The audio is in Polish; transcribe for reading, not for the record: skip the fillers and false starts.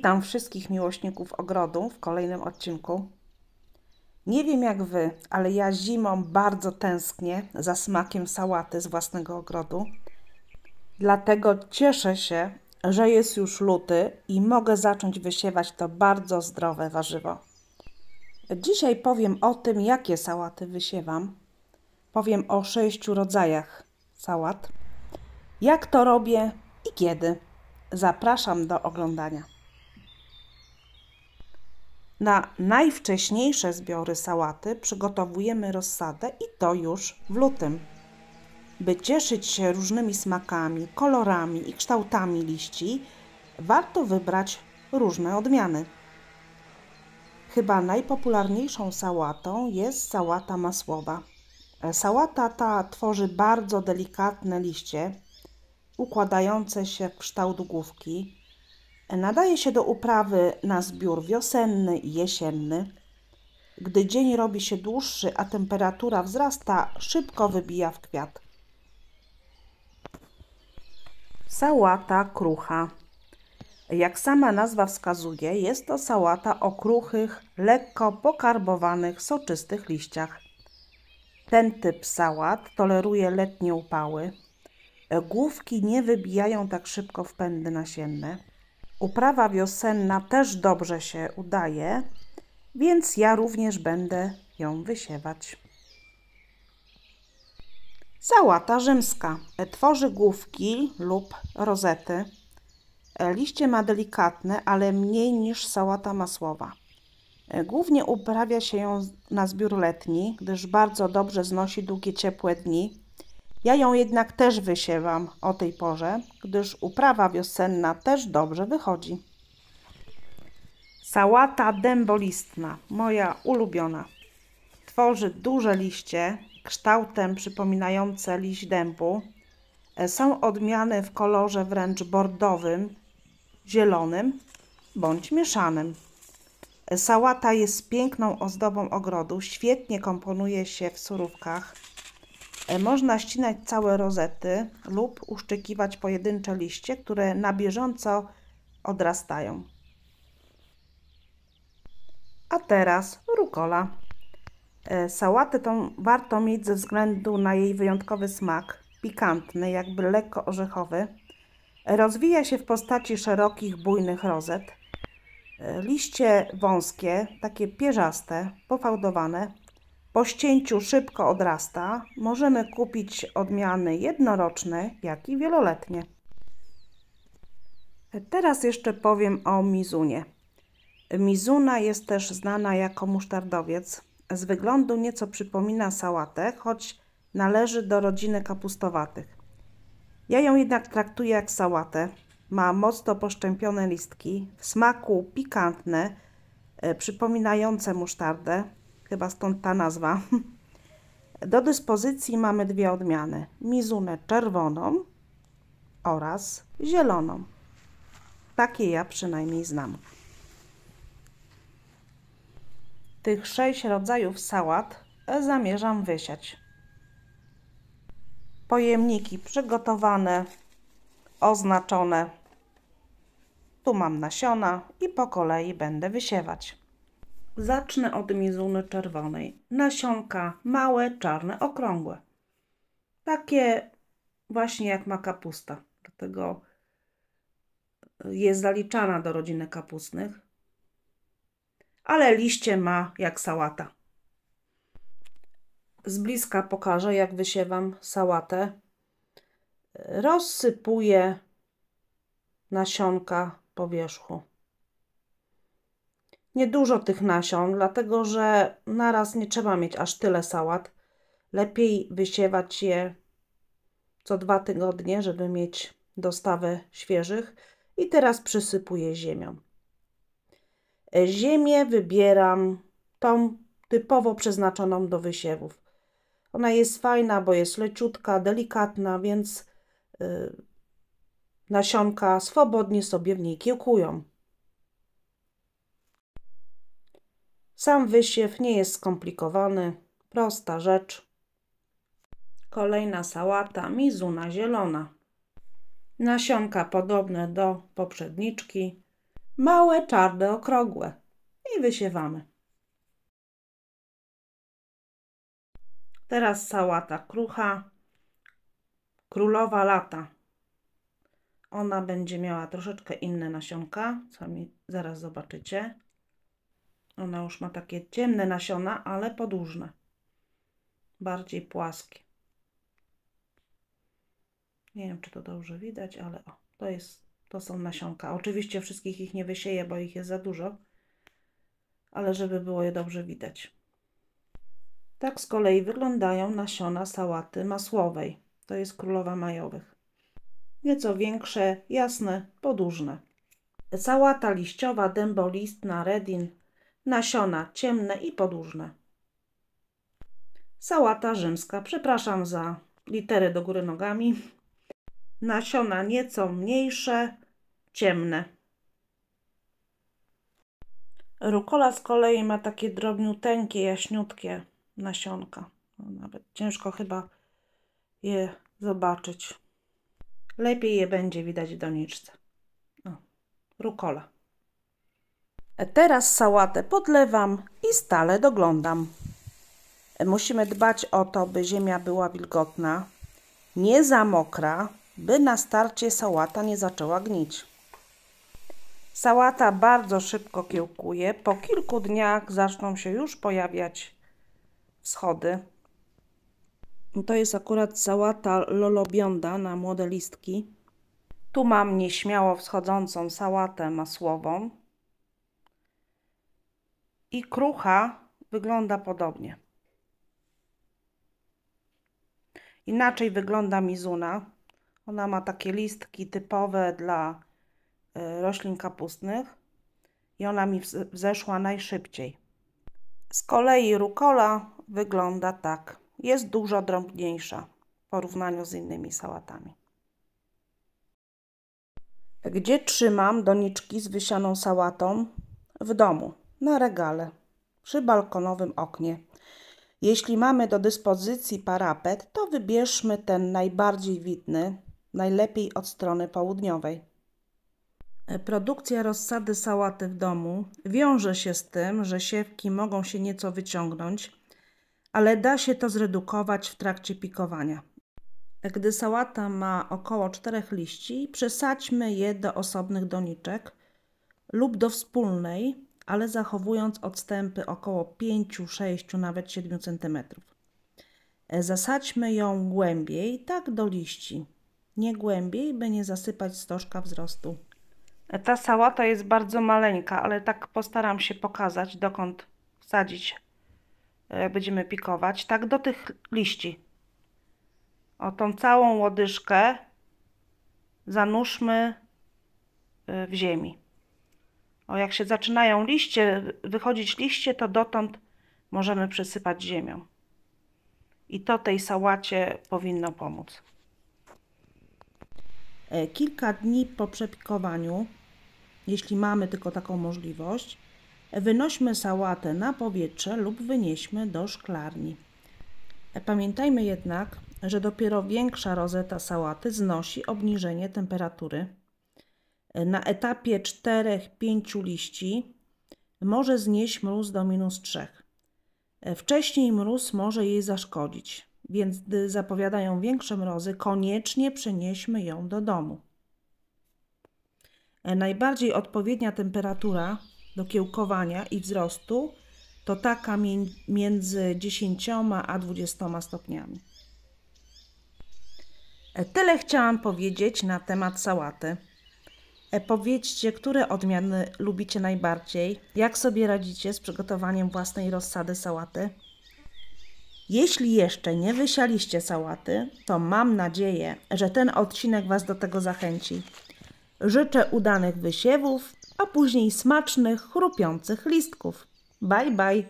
Witam wszystkich miłośników ogrodu w kolejnym odcinku. Nie wiem jak Wy, ale ja zimą bardzo tęsknię za smakiem sałaty z własnego ogrodu. Dlatego cieszę się, że jest już luty i mogę zacząć wysiewać to bardzo zdrowe warzywo. Dzisiaj powiem o tym, jakie sałaty wysiewam. Powiem o 6 rodzajach sałat. Jak to robię i kiedy. Zapraszam do oglądania. Na najwcześniejsze zbiory sałaty przygotowujemy rozsadę i to już w lutym. By cieszyć się różnymi smakami, kolorami i kształtami liści, warto wybrać różne odmiany. Chyba najpopularniejszą sałatą jest sałata masłowa. Sałata ta tworzy bardzo delikatne liście, układające się w kształt główki. Nadaje się do uprawy na zbiór wiosenny i jesienny. Gdy dzień robi się dłuższy, a temperatura wzrasta, szybko wybija w kwiat. Sałata krucha. Jak sama nazwa wskazuje, jest to sałata o kruchych, lekko pokarbowanych, soczystych liściach. Ten typ sałat toleruje letnie upały. Główki nie wybijają tak szybko w pędy nasienne. Uprawa wiosenna też dobrze się udaje, więc ja również będę ją wysiewać. Sałata rzymska. Tworzy główki lub rozety. Liście ma delikatne, ale mniej niż sałata masłowa. Głównie uprawia się ją na zbiór letni, gdyż bardzo dobrze znosi długie, ciepłe dni. Ja ją jednak też wysiewam o tej porze, gdyż uprawa wiosenna też dobrze wychodzi. Sałata dębolistna, moja ulubiona. Tworzy duże liście, kształtem przypominające liść dębu. Są odmiany w kolorze wręcz bordowym, zielonym bądź mieszanym. Sałata jest piękną ozdobą ogrodu, świetnie komponuje się w surówkach. Można ścinać całe rozety lub uszczykiwać pojedyncze liście, które na bieżąco odrastają. A teraz rukola. Sałatę tą warto mieć ze względu na jej wyjątkowy smak, pikantny, jakby lekko orzechowy. Rozwija się w postaci szerokich, bujnych rozet. Liście wąskie, takie pierzaste, pofałdowane. Po ścięciu szybko odrasta. Możemy kupić odmiany jednoroczne, jak i wieloletnie. Teraz jeszcze powiem o mizunie. Mizuna jest też znana jako musztardowiec. Z wyglądu nieco przypomina sałatę, choć należy do rodziny kapustowatych. Ja ją jednak traktuję jak sałatę. Ma mocno poszczępione listki, w smaku pikantne, przypominające musztardę. Chyba stąd ta nazwa. Do dyspozycji mamy dwie odmiany. Mizunę czerwoną oraz zieloną. Takie ja przynajmniej znam. Tych 6 rodzajów sałat zamierzam wysiać. Pojemniki przygotowane, oznaczone. Tu mam nasiona i po kolei będę wysiewać. Zacznę od mizuny czerwonej. Nasionka małe, czarne, okrągłe. Takie właśnie jak ma kapusta. Dlatego jest zaliczana do rodziny kapustnych. Ale liście ma jak sałata. Z bliska pokażę, jak wysiewam sałatę. Rozsypuję nasionka po wierzchu. Niedużo tych nasion, dlatego że naraz nie trzeba mieć aż tyle sałat. Lepiej wysiewać je co 2 tygodnie, żeby mieć dostawę świeżych. I teraz przysypuję ziemią. Ziemię wybieram tą typowo przeznaczoną do wysiewów. Ona jest fajna, bo jest leciutka, delikatna, więc nasionka swobodnie sobie w niej kiełkują. Sam wysiew nie jest skomplikowany, prosta rzecz. Kolejna sałata, mizuna zielona. Nasionka podobne do poprzedniczki. Małe, czarne, okrągłe. I wysiewamy. Teraz sałata krucha, królowa lata. Ona będzie miała troszeczkę inne nasionka, sami zaraz zobaczycie. Ona już ma takie ciemne nasiona, ale podłużne. Bardziej płaskie. Nie wiem, czy to dobrze widać, ale o, to są nasionka. Oczywiście wszystkich ich nie wysieję, bo ich jest za dużo, ale żeby było je dobrze widać. Tak z kolei wyglądają nasiona sałaty masłowej. To jest królowa majowych. Nieco większe, jasne, podłużne. Sałata liściowa, dębolistna, redin. Nasiona ciemne i podłużne. Sałata rzymska. Przepraszam za litery do góry nogami. Nasiona nieco mniejsze, ciemne. Rukola z kolei ma takie drobniuteńkie, jaśniutkie nasionka. No, nawet ciężko chyba je zobaczyć. Lepiej je będzie widać w doniczce. O, rukola. Teraz sałatę podlewam i stale doglądam. Musimy dbać o to, by ziemia była wilgotna, nie za mokra, by na starcie sałata nie zaczęła gnić. Sałata bardzo szybko kiełkuje. Po kilku dniach zaczną się już pojawiać wschody. To jest akurat sałata lolobionda na młode listki. Tu mam nieśmiało wschodzącą sałatę masłową. I krucha wygląda podobnie. Inaczej wygląda mizuna. Ona ma takie listki typowe dla roślin kapustnych i ona mi wzeszła najszybciej. Z kolei rukola wygląda tak. Jest dużo drobniejsza w porównaniu z innymi sałatami. Gdzie trzymam doniczki z wysianą sałatą? W domu, na regale, przy balkonowym oknie. Jeśli mamy do dyspozycji parapet, to wybierzmy ten najbardziej widny, najlepiej od strony południowej. Produkcja rozsady sałaty w domu wiąże się z tym, że siewki mogą się nieco wyciągnąć, ale da się to zredukować w trakcie pikowania. Gdy sałata ma około 4 liści, przesadźmy je do osobnych doniczek lub do wspólnej, ale zachowując odstępy około 5, 6, nawet 7 cm. Zasadźmy ją głębiej, tak do liści. Nie głębiej, by nie zasypać stożka wzrostu. Ta sałata jest bardzo maleńka, ale tak postaram się pokazać, dokąd wsadzić, jak będziemy pikować. Tak do tych liści. O, tą całą łodyżkę zanurzmy w ziemi. O, jak się zaczynają wychodzić liście, to dotąd możemy przysypać ziemią. I to tej sałacie powinno pomóc. Kilka dni po przepikowaniu, jeśli mamy tylko taką możliwość, wynośmy sałatę na powietrze lub wynieśmy do szklarni. Pamiętajmy jednak, że dopiero większa rozeta sałaty znosi obniżenie temperatury. Na etapie 4-5 liści może znieść mróz do -3. Wcześniej mróz może jej zaszkodzić, więc gdy zapowiadają większe mrozy, koniecznie przenieśmy ją do domu. Najbardziej odpowiednia temperatura do kiełkowania i wzrostu to taka między 10 a 20 stopniami. Tyle chciałam powiedzieć na temat sałaty. Powiedzcie, które odmiany lubicie najbardziej, jak sobie radzicie z przygotowaniem własnej rozsady sałaty. Jeśli jeszcze nie wysialiście sałaty, to mam nadzieję, że ten odcinek Was do tego zachęci. Życzę udanych wysiewów, a później smacznych, chrupiących listków. Bye, bye!